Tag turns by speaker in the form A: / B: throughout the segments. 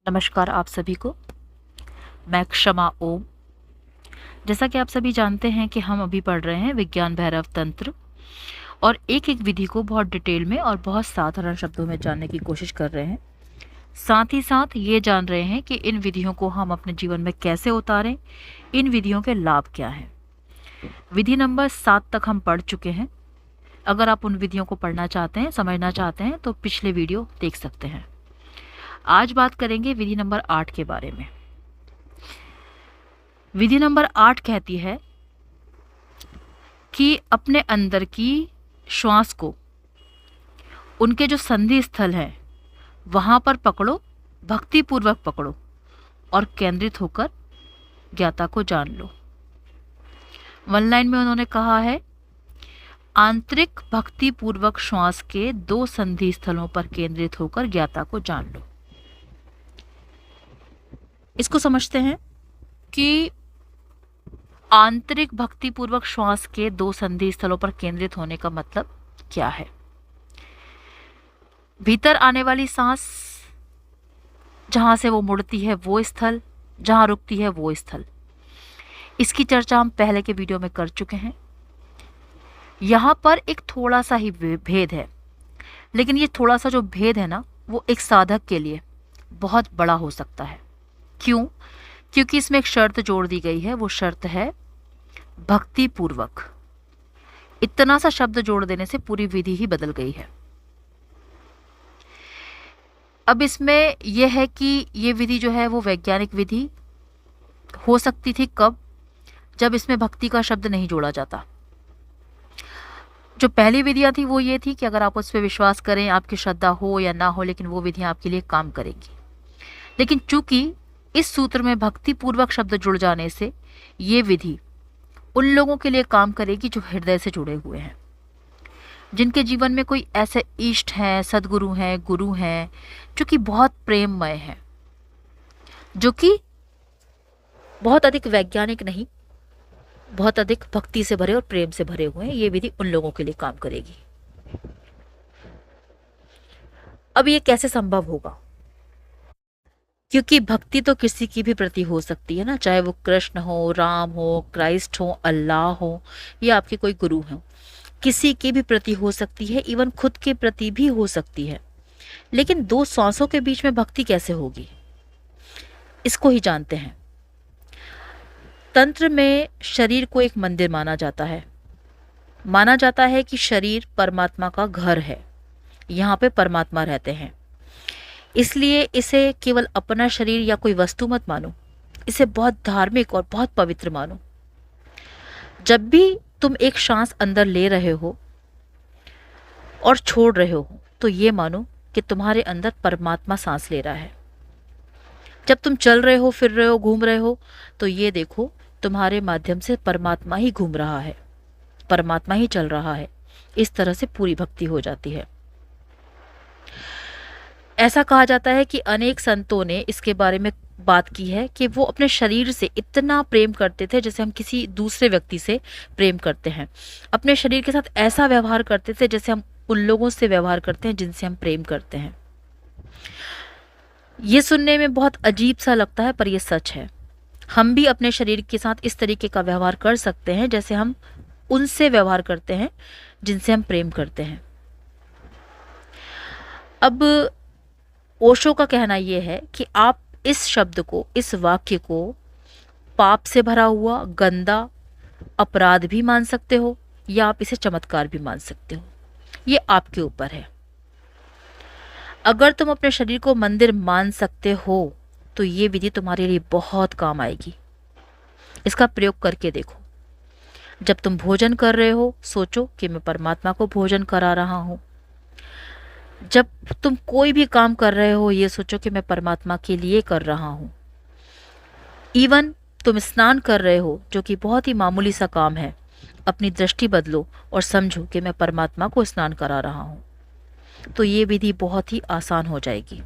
A: नमस्कार आप सभी को। मैं क्षमा ओम। जैसा कि आप सभी जानते हैं कि हम अभी पढ़ रहे हैं विज्ञान भैरव तंत्र और एक एक विधि को बहुत डिटेल में और बहुत साधारण शब्दों में जानने की कोशिश कर रहे हैं। साथ ही साथ ये जान रहे हैं कि इन विधियों को हम अपने जीवन में कैसे उतारें, इन विधियों के लाभ क्या हैं। विधि नंबर 7 तक हम पढ़ चुके हैं। अगर आप उन विधियों को पढ़ना चाहते हैं, समझना चाहते हैं तो पिछले वीडियो देख सकते हैं। आज बात करेंगे विधि नंबर 8 के बारे में। विधि नंबर 8 कहती है कि अपने अंदर की श्वास को उनके जो संधि स्थल हैं वहां पर पकड़ो, भक्तिपूर्वक पकड़ो और केंद्रित होकर ज्ञाता को जान लो। वन लाइन में उन्होंने कहा है, आंतरिक भक्तिपूर्वक श्वास के 2 संधि स्थलों पर केंद्रित होकर ज्ञाता को जान लो। इसको समझते हैं कि आंतरिक भक्तिपूर्वक श्वास के 2 संधि स्थलों पर केंद्रित होने का मतलब क्या है। भीतर आने वाली सांस जहां से वो मुड़ती है वो स्थल, जहां रुकती है वो स्थल। इसकी चर्चा हम पहले के वीडियो में कर चुके हैं। यहां पर एक थोड़ा सा ही भेद है, लेकिन ये थोड़ा सा जो भेद है ना, वो एक साधक के लिए बहुत बड़ा हो सकता है। क्यों? क्योंकि इसमें एक शर्त जोड़ दी गई है। वो शर्त है भक्ति पूर्वक। इतना सा शब्द जोड़ देने से पूरी विधि ही बदल गई है। अब इसमें यह है कि ये विधि जो है वो वैज्ञानिक विधि हो सकती थी कब? जब इसमें भक्ति का शब्द नहीं जोड़ा जाता। जो पहली विधियां थी वो ये थी कि अगर आप उस पर विश्वास करें, आपकी श्रद्धा हो या ना हो, लेकिन वो विधियां आपके लिए काम करेंगी। लेकिन चूंकि इस सूत्र में भक्ति पूर्वक शब्द जुड़ जाने से ये विधि उन लोगों के लिए काम करेगी जो हृदय से जुड़े हुए हैं, जिनके जीवन में कोई ऐसे इष्ट हैं, सदगुरु हैं, गुरु हैं जो कि बहुत प्रेममय हैं, जो कि बहुत अधिक वैज्ञानिक नहीं, बहुत अधिक भक्ति से भरे और प्रेम से भरे हुए हैं। ये विधि उन लोगों के लिए काम करेगी। अब ये कैसे संभव होगा? क्योंकि भक्ति तो किसी की भी प्रति हो सकती है ना, चाहे वो कृष्ण हो, राम हो, क्राइस्ट हो, अल्लाह हो या आपके कोई गुरु हो। किसी की भी प्रति हो सकती है, इवन खुद के प्रति भी हो सकती है। लेकिन 2 सांसों के बीच में भक्ति कैसे होगी, इसको ही जानते हैं। तंत्र में शरीर को एक मंदिर माना जाता है। माना जाता है कि शरीर परमात्मा का घर है, यहाँ पे परमात्मा रहते हैं। इसलिए इसे केवल अपना शरीर या कोई वस्तु मत मानो, इसे बहुत धार्मिक और बहुत पवित्र मानो। जब भी तुम एक सांस अंदर ले रहे हो और छोड़ रहे हो तो ये मानो कि तुम्हारे अंदर परमात्मा सांस ले रहा है। जब तुम चल रहे हो, फिर रहे हो, घूम रहे हो तो ये देखो तुम्हारे माध्यम से परमात्मा ही घूम रहा है, परमात्मा ही चल रहा है। इस तरह से पूरी भक्ति हो जाती है। ऐसा कहा जाता है कि अनेक संतों ने इसके बारे में बात की है कि वो अपने शरीर से इतना प्रेम करते थे जैसे हम किसी दूसरे व्यक्ति से प्रेम करते हैं। अपने शरीर के साथ ऐसा व्यवहार करते थे जैसे हम उन लोगों से व्यवहार करते हैं जिनसे हम प्रेम करते हैं। ये सुनने में बहुत अजीब सा लगता है, पर यह सच है। हम भी अपने शरीर के साथ इस तरीके का व्यवहार कर सकते हैं जैसे हम उनसे व्यवहार करते हैं जिनसे हम प्रेम करते हैं। अब ओशो का कहना यह है कि आप इस शब्द को, इस वाक्य को पाप से भरा हुआ, गंदा, अपराध भी मान सकते हो या आप इसे चमत्कार भी मान सकते हो। ये आपके ऊपर है। अगर तुम अपने शरीर को मंदिर मान सकते हो तो ये विधि तुम्हारे लिए बहुत काम आएगी। इसका प्रयोग करके देखो। जब तुम भोजन कर रहे हो, सोचो कि मैं परमात्मा को भोजन करा रहा हूं। जब तुम कोई भी काम कर रहे हो, ये सोचो कि मैं परमात्मा के लिए कर रहा हूं। इवन तुम स्नान कर रहे हो, जो कि बहुत ही मामूली सा काम है, अपनी दृष्टि बदलो और समझो कि मैं परमात्मा को स्नान करा रहा हूं। तो ये विधि बहुत ही आसान हो जाएगी।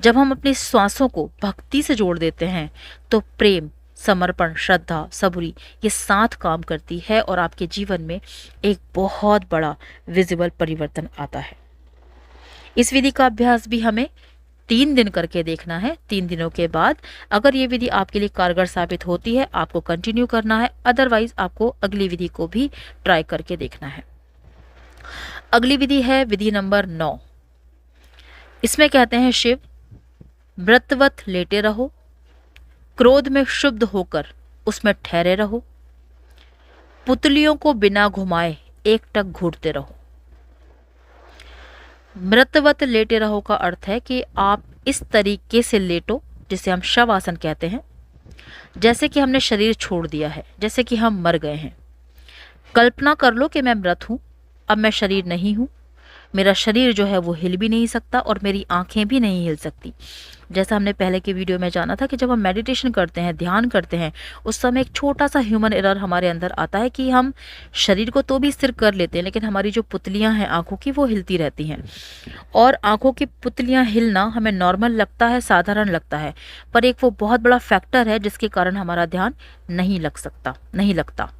A: जब हम अपनी श्वासों को भक्ति से जोड़ देते हैं तो प्रेम, समर्पण, श्रद्धा, सबूरी ये साथ काम करती है और आपके जीवन में एक बहुत बड़ा विजिबल परिवर्तन आता है। इस विधि का अभ्यास भी हमें 3 दिन करके देखना है। 3 दिनों के बाद अगर ये विधि आपके लिए कारगर साबित होती है, आपको कंटिन्यू करना है, अदरवाइज आपको अगली विधि को भी ट्राई करके देखना है। अगली विधि है विधि नंबर 9। इसमें कहते हैं शिव, व्रतवत लेटे रहो, क्रोध में शुद्ध होकर उसमें ठहरे रहो, पुतलियों को बिना घुमाए एकटक घूरते रहो। मृतवत लेटे रहो का अर्थ है कि आप इस तरीके से लेटो, जिसे हम शव आसन कहते हैं, जैसे कि हमने शरीर छोड़ दिया है, जैसे कि हम मर गए हैं। कल्पना कर लो कि मैं मृत हूं, अब मैं शरीर नहीं हूं, मेरा शरीर जो है वो हिल भी नहीं सकता और मेरी आंखें भी नहीं हिल सकती। जैसा हमने पहले की वीडियो में जाना था कि जब हम मेडिटेशन करते हैं, ध्यान करते हैं, उस समय एक छोटा सा ह्यूमन एरर हमारे अंदर आता है कि हम शरीर को तो भी स्थिर कर लेते हैं, लेकिन हमारी जो पुतलियां हैं आंखों की, वो हिलती रहती हैं। और आंखों की पुतलियां हिलना हमें नॉर्मल लगता है, साधारण लगता है, पर एक वो बहुत बड़ा फैक्टर है जिसके कारण हमारा ध्यान नहीं लगता।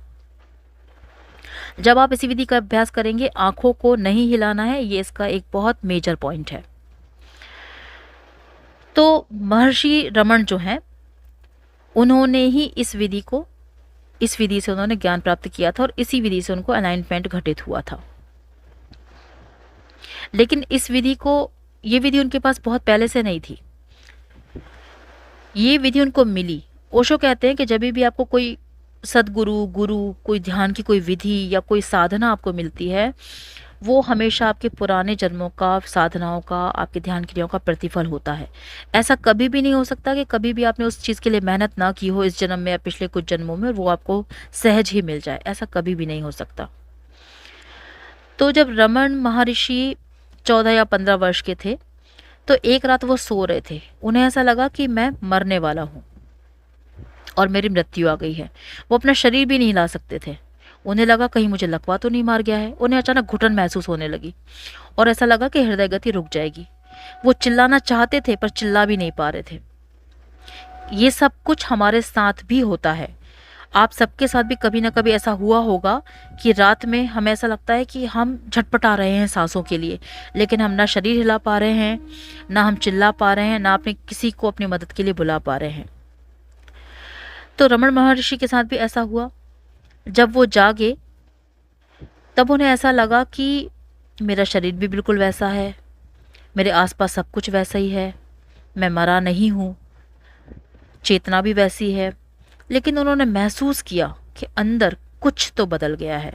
A: जब आप इसी विधि का अभ्यास करेंगे, आंखों को नहीं हिलाना है, ये इसका एक बहुत मेजर पॉइंट है। तो महर्षि रमन जो हैं, उन्होंने ही इस विधि से उन्होंने ज्ञान प्राप्त किया था और इसी विधि से उनको अलाइनमेंट घटित हुआ था। लेकिन ये विधि उनके पास बहुत पहले से नहीं थी, ये विधि उनको मिली। ओशो कहते हैं कि जब भी आपको कोई सदगुरु, गुरु, कोई ध्यान की कोई विधि या कोई साधना आपको मिलती है, वो हमेशा आपके पुराने जन्मों का, साधनाओं का, आपके ध्यान क्रियाओं का प्रतिफल होता है। ऐसा कभी भी नहीं हो सकता कि कभी भी आपने उस चीज़ के लिए मेहनत ना की हो इस जन्म में या पिछले कुछ जन्मों में, वो आपको सहज ही मिल जाए, ऐसा कभी भी नहीं हो सकता। तो जब रमन महर्षि 14 या 15 वर्ष के थे, तो एक रात वो सो रहे थे, उन्हें ऐसा लगा कि मैं मरने वाला हूँ और मेरी मृत्यु आ गई है। वो अपना शरीर भी नहीं हिला सकते थे। उन्हें लगा कहीं मुझे लकवा तो नहीं मार गया है। उन्हें अचानक घुटन महसूस होने लगी और ऐसा लगा कि हृदय गति रुक जाएगी। वो चिल्लाना चाहते थे पर चिल्ला भी नहीं पा रहे थे। ये सब कुछ हमारे साथ भी होता है। आप सबके साथ भी कभी ना कभी ऐसा हुआ होगा कि रात में हमें ऐसा लगता है कि हम झटपटा रहे हैं सांसों के लिए, लेकिन हम ना शरीर हिला पा रहे हैं, ना हम चिल्ला पा रहे हैं, ना अपने किसी को अपनी मदद के लिए बुला पा रहे हैं। तो रमन महर्षि के साथ भी ऐसा हुआ। जब वो जागे तब उन्हें ऐसा लगा कि मेरा शरीर भी बिल्कुल वैसा है, मेरे आसपास सब कुछ वैसा ही है, मैं मरा नहीं हूँ, चेतना भी वैसी है। लेकिन उन्होंने महसूस किया कि अंदर कुछ तो बदल गया है।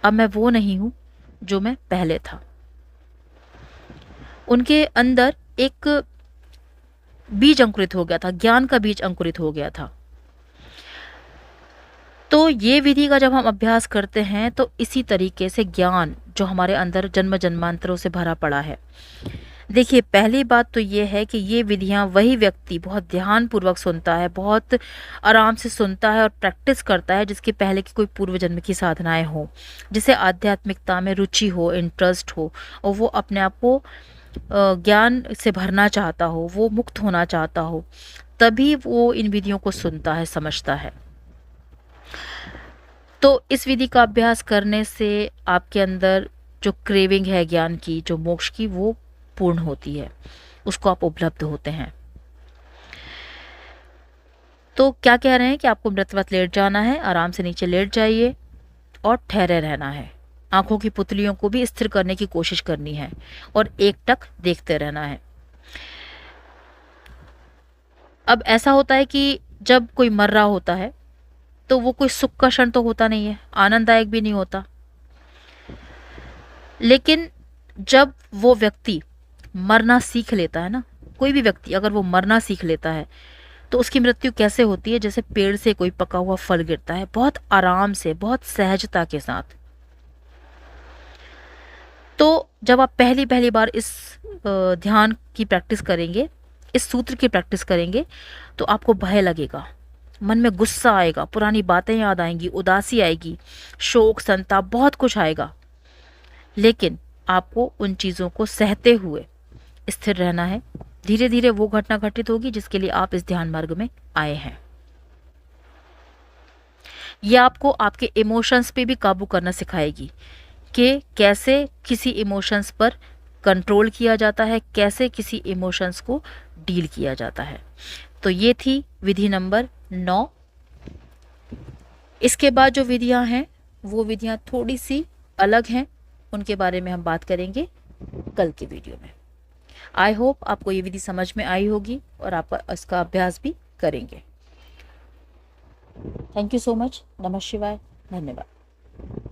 A: अब मैं वो नहीं हूँ जो मैं पहले था। उनके अंदर एक बीज अंकुरित हो गया था, ज्ञान का बीज अंकुरित हो गया था। तो ये विधि का जब हम अभ्यास करते हैं तो इसी तरीके से ज्ञान जो हमारे अंदर जन्म जन्मांतरों से भरा पड़ा है। देखिए, पहली बात तो ये है कि ये विधियां वही व्यक्ति बहुत ध्यान पूर्वक सुनता है, बहुत आराम से सुनता है और प्रैक्टिस करता है, जिसके पहले की कोई पूर्व जन्म की साधनाएं हो, जिसे आध्यात्मिकता में रुचि हो, इंटरेस्ट हो, और वो अपने आप को ज्ञान से भरना चाहता हो, वो मुक्त होना चाहता हो, तभी वो इन विधियों को सुनता है, समझता है। तो इस विधि का अभ्यास करने से आपके अंदर जो क्रेविंग है ज्ञान की, जो मोक्ष की, वो पूर्ण होती है, उसको आप उपलब्ध होते हैं। तो क्या कह रहे हैं कि आपको मृतवत लेट जाना है, आराम से नीचे लेट जाइए और ठहरे रहना है। आंखों की पुतलियों को भी स्थिर करने की कोशिश करनी है और एकटक देखते रहना है। अब ऐसा होता है कि जब कोई मर रहा होता है तो वो कोई सुख का क्षण तो होता नहीं है, आनंददायक भी नहीं होता। लेकिन जब वो व्यक्ति मरना सीख लेता है ना, कोई भी व्यक्ति अगर वो मरना सीख लेता है तो उसकी मृत्यु कैसे होती है? जैसे पेड़ से कोई पका हुआ फल गिरता है, बहुत आराम से, बहुत सहजता के साथ। तो जब आप पहली पहली बार इस ध्यान की प्रैक्टिस करेंगे, इस सूत्र की प्रैक्टिस करेंगे, तो आपको भय लगेगा, मन में गुस्सा आएगा, पुरानी बातें याद आएंगी, उदासी आएगी, शोक, संताप, बहुत कुछ आएगा। लेकिन आपको उन चीज़ों को सहते हुए स्थिर रहना है। धीरे धीरे वो घटना घटित होगी जिसके लिए आप इस ध्यान मार्ग में आए हैं। ये आपको आपके इमोशंस पे भी काबू करना सिखाएगी कि कैसे किसी इमोशंस पर कंट्रोल किया जाता है, कैसे किसी इमोशंस को डील किया जाता है। तो ये थी विधि नंबर 9। इसके बाद जो विधियां हैं वो विधियां थोड़ी सी अलग हैं, उनके बारे में हम बात करेंगे कल के वीडियो में। आई होप आपको ये विधि समझ में आई होगी और आप इसका अभ्यास भी करेंगे। Thank you so much. नमः शिवाय। धन्यवाद।